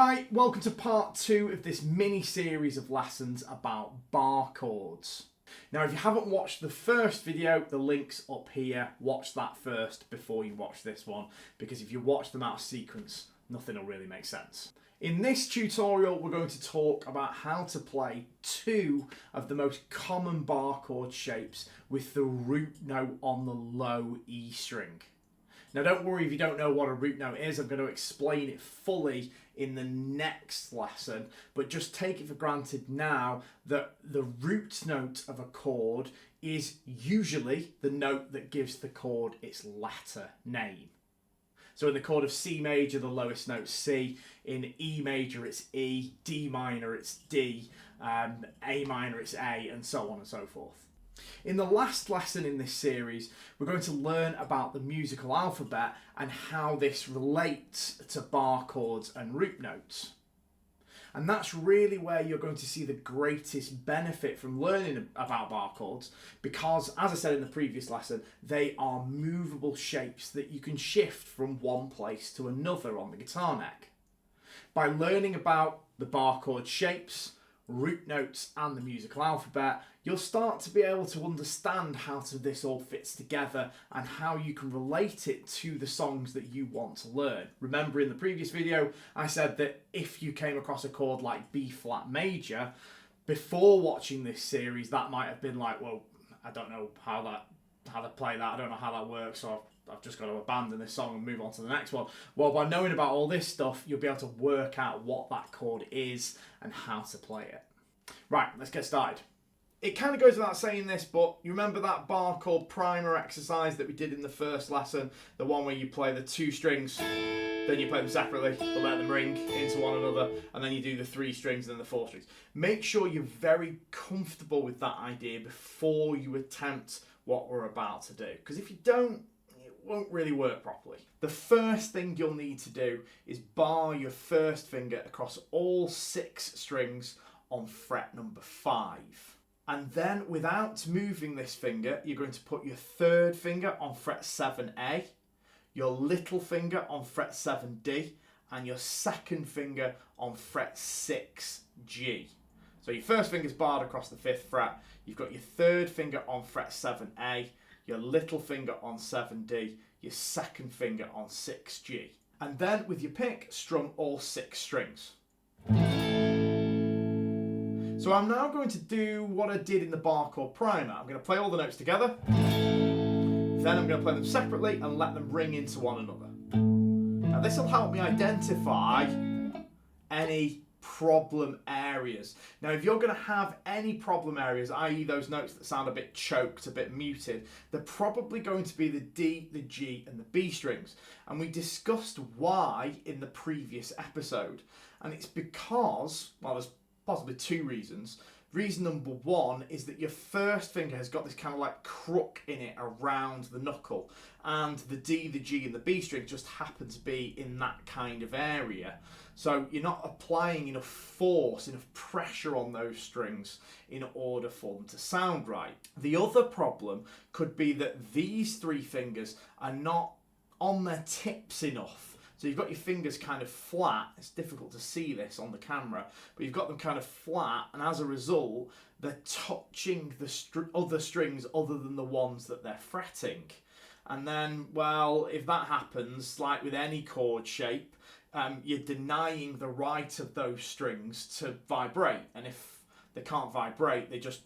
Hi, welcome to part 2 of this mini-series of lessons about bar chords. Now if you haven't watched the first video, the link's up here. Watch that first before you watch this one, because if you watch them out of sequence, nothing will really make sense. In this tutorial, we're going to talk about how to play 2 of the most common bar chord shapes with the root note on the low E string. Now don't worry if you don't know what a root note is, I'm going to explain it fully in the next lesson, but just take it for granted now that the root note of a chord is usually the note that gives the chord its letter name. So in the chord of C major, the lowest note's C, in E major it's E, D minor it's D, A minor it's A, and so on and so forth. In the last lesson in this series, we're going to learn about the musical alphabet and how this relates to bar chords and root notes. And that's really where you're going to see the greatest benefit from learning about bar chords, because, as I said in the previous lesson, they are movable shapes that you can shift from one place to another on the guitar neck. By learning about the bar chord shapes, root notes and the musical alphabet, you'll start to be able to understand how this all fits together and how you can relate it to the songs that you want to learn. Remember in the previous video I said that if you came across a chord like B flat major, before watching this series that might have been like, well, I don't know how to play that, I don't know how that works, so I've just got to abandon this song and move on to the next one. Well, by knowing about all this stuff, you'll be able to work out what that chord is and how to play it. Right, let's get started. It kind of goes without saying this, but you remember that bar chord primer exercise that we did in the first lesson? The one where you play the 2 strings, then you play them separately, but let them ring into one another, and then you do the 3 strings and then the 4 strings. Make sure you're very comfortable with that idea before you attempt what we're about to do, because if you don't, won't really work properly. The first thing you'll need to do is bar your first finger across all 6 strings on fret number 5. And then without moving this finger, you're going to put your 3rd finger on fret 7A, your little finger on fret 7D, and your 2nd finger on fret 6G. So your first finger's barred across the 5th fret, you've got your 3rd finger on fret 7A, your little finger on 7D, your 2nd finger on 6G. And then with your pick, strum all 6 strings. So I'm now going to do what I did in the bar chord primer. I'm going to play all the notes together, then I'm going to play them separately and let them ring into one another. Now this will help me identify any problem areas. Now if you're going to have any problem areas, i.e. those notes that sound a bit choked, a bit muted, they're probably going to be the D, the G and the B strings. And we discussed why in the previous episode. And it's because, well, there's possibly 2 reasons. Reason number 1 is that your first finger has got this kind of like crook in it around the knuckle, and the D, the G and the B string just happen to be in that kind of area. So you're not applying enough force, enough pressure on those strings in order for them to sound right. The other problem could be that these 3 fingers are not on their tips enough. So you've got your fingers kind of flat. It's difficult to see this on the camera, but you've got them kind of flat, and as a result, they're touching the other strings other than the ones that they're fretting. And then, well, if that happens, like with any chord shape, you're denying the right of those strings to vibrate. And if they can't vibrate, they just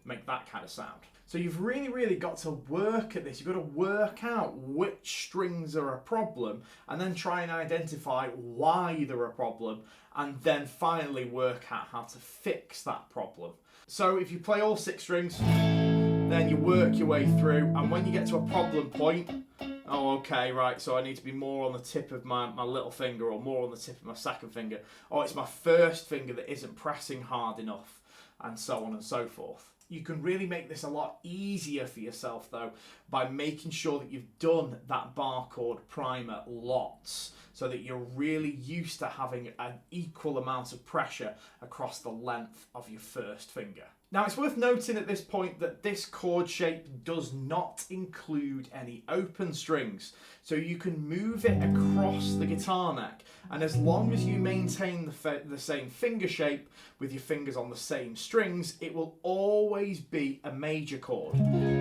make that kind of sound. So you've really got to work at this. You've got to work out which strings are a problem and then try and identify why they're a problem, and then finally work out how to fix that problem. So if you play all 6 strings, then you work your way through, and when you get to a problem point, oh okay, right, so I need to be more on the tip of my little finger or more on the tip of my 2nd finger. Oh, it's my 1st finger that isn't pressing hard enough, and so on and so forth. You can really make this a lot easier for yourself though by making sure that you've done that bar chord primer lots. so that you're really used to having an equal amount of pressure across the length of your first finger. Now, it's worth noting at this point that this chord shape does not include any open strings, so you can move it across the guitar neck, and as long as you maintain the same finger shape with your fingers on the same strings, it will always be a major chord.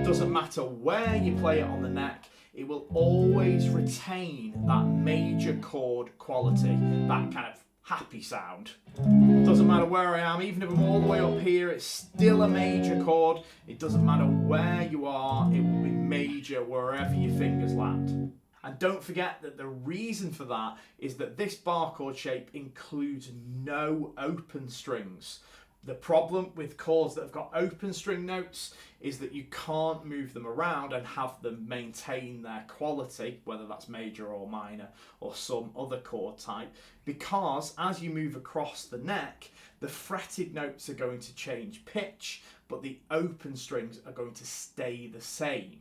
Doesn't matter where you play it on the neck, it will always retain that major chord quality, that kind of happy sound. Doesn't matter where I am, even if I'm all the way up here, it's still a major chord. It doesn't matter where you are, it will be major wherever your fingers land. And don't forget that the reason for that is that this bar chord shape includes no open strings. The problem with chords that have got open string notes is that you can't move them around and have them maintain their quality, whether that's major or minor or some other chord type, because as you move across the neck, the fretted notes are going to change pitch, but the open strings are going to stay the same.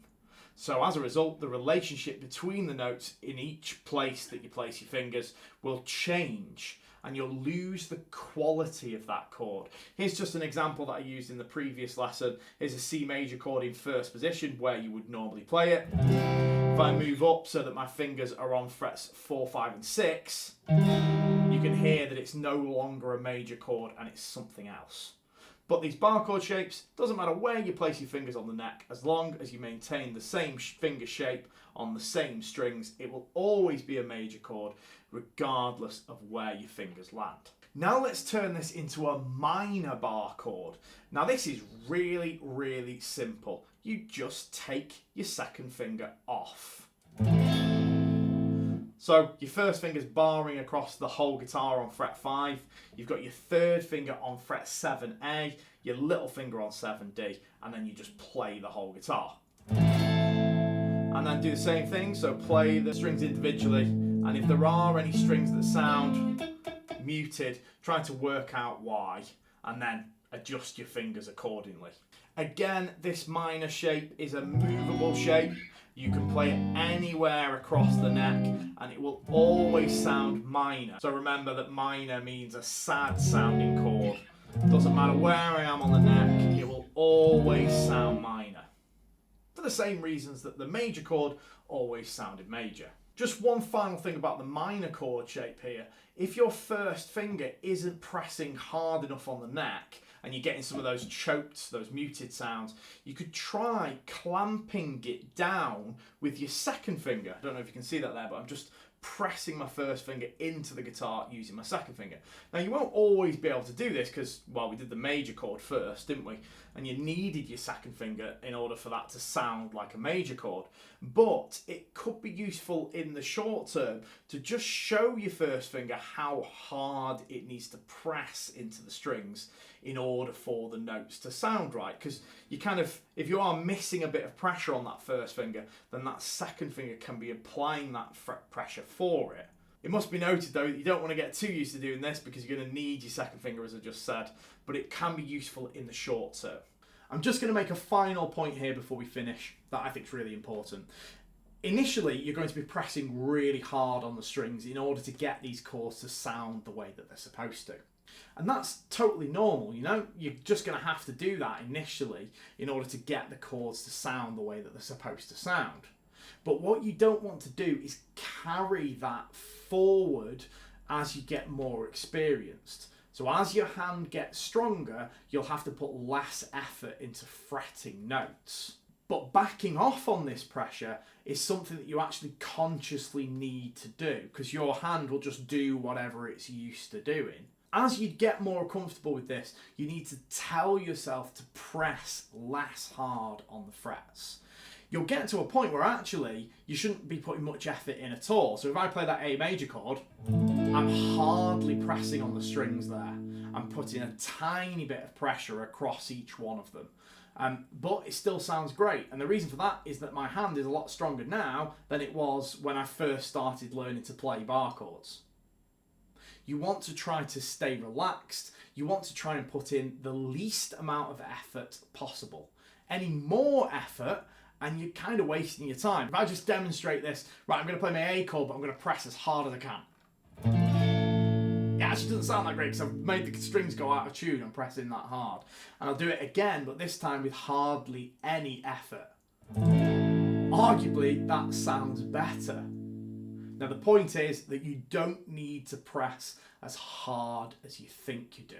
So as a result, the relationship between the notes in each place that you place your fingers will change, and you'll lose the quality of that chord. Here's just an example that I used in the previous lesson. Here's a C major chord in first position where you would normally play it. If I move up so that my fingers are on frets 4, 5 and 6, you can hear that it's no longer a major chord and it's something else. But these bar chord shapes, doesn't matter where you place your fingers on the neck, as long as you maintain the same finger shape on the same strings, it will always be a major chord, regardless of where your fingers land. Now let's turn this into a minor bar chord. Now this is really, really simple. You just take your second finger off. So your first finger's barring across the whole guitar on fret 5. You've got your third finger on fret 7A, your little finger on 7D, and then you just play the whole guitar. And then do the same thing, so play the strings individually, and if there are any strings that sound muted, try to work out why, and then adjust your fingers accordingly. Again, this minor shape is a movable shape. You can play it anywhere across the neck and it will always sound minor. So remember that minor means a sad sounding chord. Doesn't matter where I am on the neck, it will always sound minor. For the same reasons that the major chord always sounded major. Just one final thing about the minor chord shape here. If your first finger isn't pressing hard enough on the neck, and you're getting some of those choked, those muted sounds, you could try clamping it down with your second finger. I don't know if you can see that there, but I'm just pressing my first finger into the guitar using my second finger. Now you won't always be able to do this because, well, we did the major chord first, didn't we? And you needed your second finger in order for that to sound like a major chord. But it could be useful in the short term to just show your first finger how hard it needs to press into the strings in order for the notes to sound right. Because you kind of, if you are missing a bit of pressure on that first finger, then that second finger can be applying that pressure for it. It must be noted though that you don't want to get too used to doing this because you're going to need your second finger, as I just said, but it can be useful in the short term. I'm just going to make a final point here before we finish that I think is really important. Initially, you're going to be pressing really hard on the strings in order to get these chords to sound the way that they're supposed to. And that's totally normal, you know? You're just going to have to do that initially in order to get the chords to sound the way that they're supposed to sound. But what you don't want to do is carry that forward as you get more experienced. So as your hand gets stronger, you'll have to put less effort into fretting notes. But backing off on this pressure is something that you actually consciously need to do because your hand will just do whatever it's used to doing. As you get more comfortable with this, you need to tell yourself to press less hard on the frets. You'll get to a point where actually you shouldn't be putting much effort in at all. So if I play that A major chord, I'm hardly pressing on the strings there. I'm putting a tiny bit of pressure across each one of them. But it still sounds great. And the reason for that is that my hand is a lot stronger now than it was when I first started learning to play bar chords. You want to try to stay relaxed. You want to try and put in the least amount of effort possible. Any more effort and you're kind of wasting your time. If I just demonstrate this, right, I'm going to play my A chord, but I'm going to press as hard as I can. Yeah, it actually doesn't sound that great because I've made the strings go out of tune. I'm pressing that hard. And I'll do it again, but this time with hardly any effort. Arguably, that sounds better. Now, the point is that you don't need to press as hard as you think you do.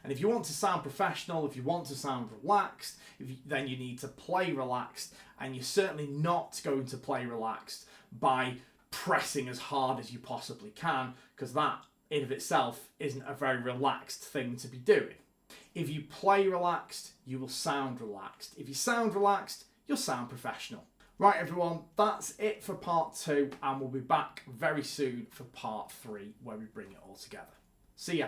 And if you want to sound professional, if you want to sound relaxed, then you need to play relaxed. And you're certainly not going to play relaxed by pressing as hard as you possibly can, because that in of itself isn't a very relaxed thing to be doing. If you play relaxed, you will sound relaxed. If you sound relaxed, you'll sound professional. Right, everyone, that's it for part 2, and we'll be back very soon for part 3, where we bring it all together. See ya.